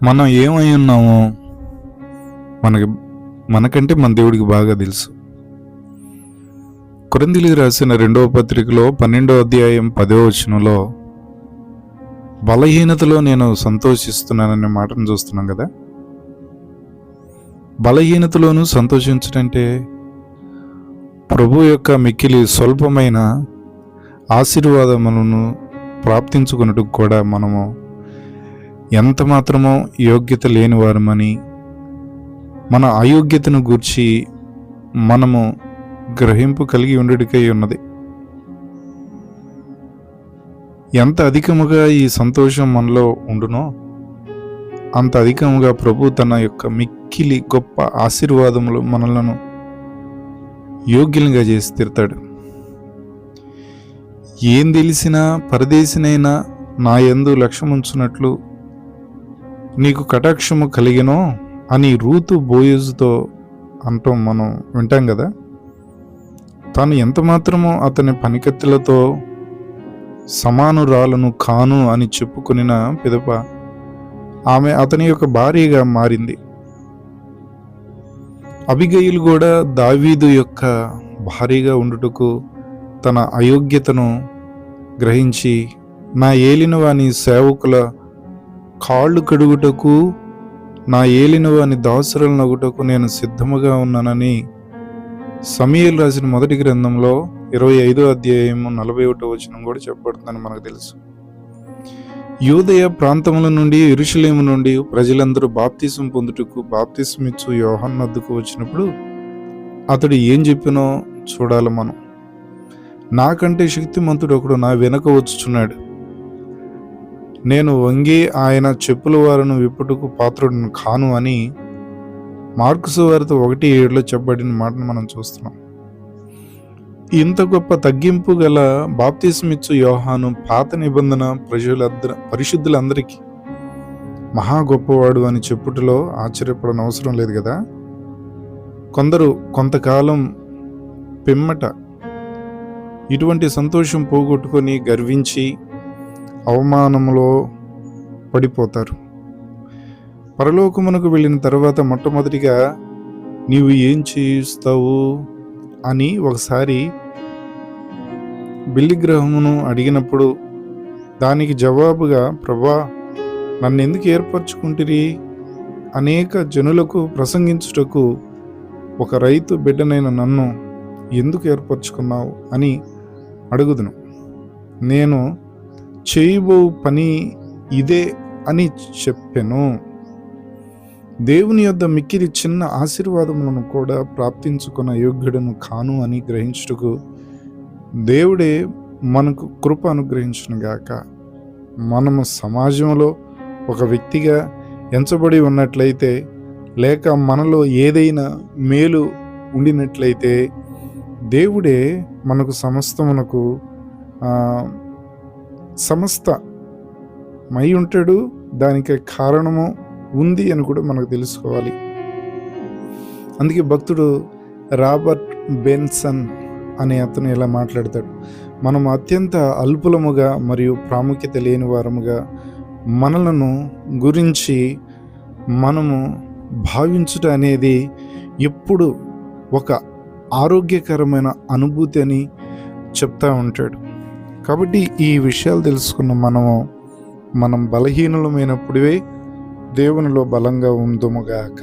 మనం ఏమై ఉన్నామో మనకి మనకంటే మన దేవుడికి బాగా తెలుసు. కొరింథీయులకు రాసిన 2వ పత్రికలో 12వ అధ్యాయం 10వ వచనంలో బలహీనతలో నేను సంతోషిస్తున్నాననే మాటను చూస్తున్నాం కదా. బలహీనతలోనూ సంతోషించడంటే ప్రభు యొక్క మిక్కిలి స్వల్పమైన ఆశీర్వాదములను ప్రాప్తించుకున్నట్టు కూడా మనము ఎంత మాత్రమో యోగ్యత లేని వారమని, మన అయోగ్యతను గూర్చి మనము గ్రహింపు కలిగి ఉండడికై ఉన్నది. ఎంత అధికముగా ఈ సంతోషం మనలో ఉండునో అంత అధికముగా ప్రభు తన యొక్క మిక్కిలి గొప్ప ఆశీర్వాదములు మనలను యోగ్యులుగా చేసి తీరుతాడు. ఏం తెలిసినా పరదేశినైనా నా యందు లక్ష్యముంచున్నట్లు నీకు కటాక్షము కలిగినో అని రూతు బోయజుతో అంటాం, మనం వింటాం కదా. తాను ఎంత మాత్రమో అతని పనికత్తెలతో సమానురాలను కాను అని చెప్పుకొనిన పిదప ఆమె అతని యొక్క భార్యగా మారింది. అబిగయిలు కూడా దావీదు యొక్క భార్యగా ఉండుటకు తన అయోగ్యతను గ్రహించి, నా ఏలినవాని సేవకుల కాళ్ళు కడుగుటకు, నా ఏలినవాని దాసురలనగుటకు నేను సిద్ధముగా ఉన్నానని సమూయేలు రాసిన మొదటి గ్రంథంలో 25వ అధ్యాయము 41వ వచనం కూడా చెప్పబడుతుందని మనకు తెలుసు. యూదయ ప్రాంతముల నుండి యెరూషలేము నుండి ప్రజలందరూ బాప్తిసం పొందుటకు బాప్తిసమిచ్చు యోహాను వద్దకు వచ్చినప్పుడు అతడు ఏం చెప్పినో చూడాలి మనం. నాకంటే శక్తిమంతుడు ఒకడు నా వెనక వచ్చుచున్నాడు, నేను వంగి ఆయన చెప్పుల వారిని విప్పుటకు పాత్రుడిని కాను అని మార్కు సువార్త 1:7 చెప్పబడిన మాటను మనం చూస్తున్నాం. ఇంత గొప్ప తగ్గింపు గల బాప్తిసమిచ్చు యోహాను పాత నిబంధన పరిశుద్ధులందరికీ మహా గొప్పవాడు అని చెప్పుటలో ఆశ్చర్యపడని అవసరం లేదు కదా. కొందరు కొంతకాలం పిమ్మట ఇటువంటి సంతోషం పోగొట్టుకొని గర్వించి అవమానంలో పడిపోతారు. పరలోకమునకు వెళ్ళిన తర్వాత మొట్టమొదటిగా నీవు ఏం చేస్తావు అని ఒకసారి బలిగ్రహమును అడిగినప్పుడు దానికి జవాబుగా, ప్రభా నన్ను ఎందుకు ఏర్పరచుకుంటిరి, అనేక జనులకు ప్రసంగించుటకు ఒక రైతు బిడ్డనైన నన్ను ఎందుకు ఏర్పరచుకున్నావు అని అడుగుదును. నేను చేయబో పని ఇదే అని చెప్పెను. దేవుని యొద్ద మిక్కిలి చిన్న ఆశీర్వాదములను కూడా ప్రాప్తించుకున్న యోగ్యుడను కాను అని గ్రహించుటకు దేవుడే మనకు కృప అనుగ్రహించును గాక. మనము సమాజంలో ఒక వ్యక్తిగా ఎంచబడి ఉన్నట్లయితే, లేక మనలో ఏదైనా మేలు ఉండినట్లయితే దేవుడే మనకు సమస్తమై ఉంటాడు. దానికి కారణము ఉంది అని కూడా మనకు తెలుసుకోవాలి. అందుకే భక్తుడు రాబర్ట్ బెన్సన్ అనే అతను ఇలా మాట్లాడతాడు, మనం అత్యంత అల్పులముగా మరియు ప్రాముఖ్యత లేని వారముగా మనలను గురించి మనము భావించుట అనేది ఎప్పుడు ఒక ఆరోగ్యకరమైన అనుభూతి అని చెప్తా ఉంటాడు. కాబట్టి ఈ విషయాలు తెలుసుకున్న మనం బలహీనులమైనప్పుడే దేవునిలో బలంగా ఉందుముగాక.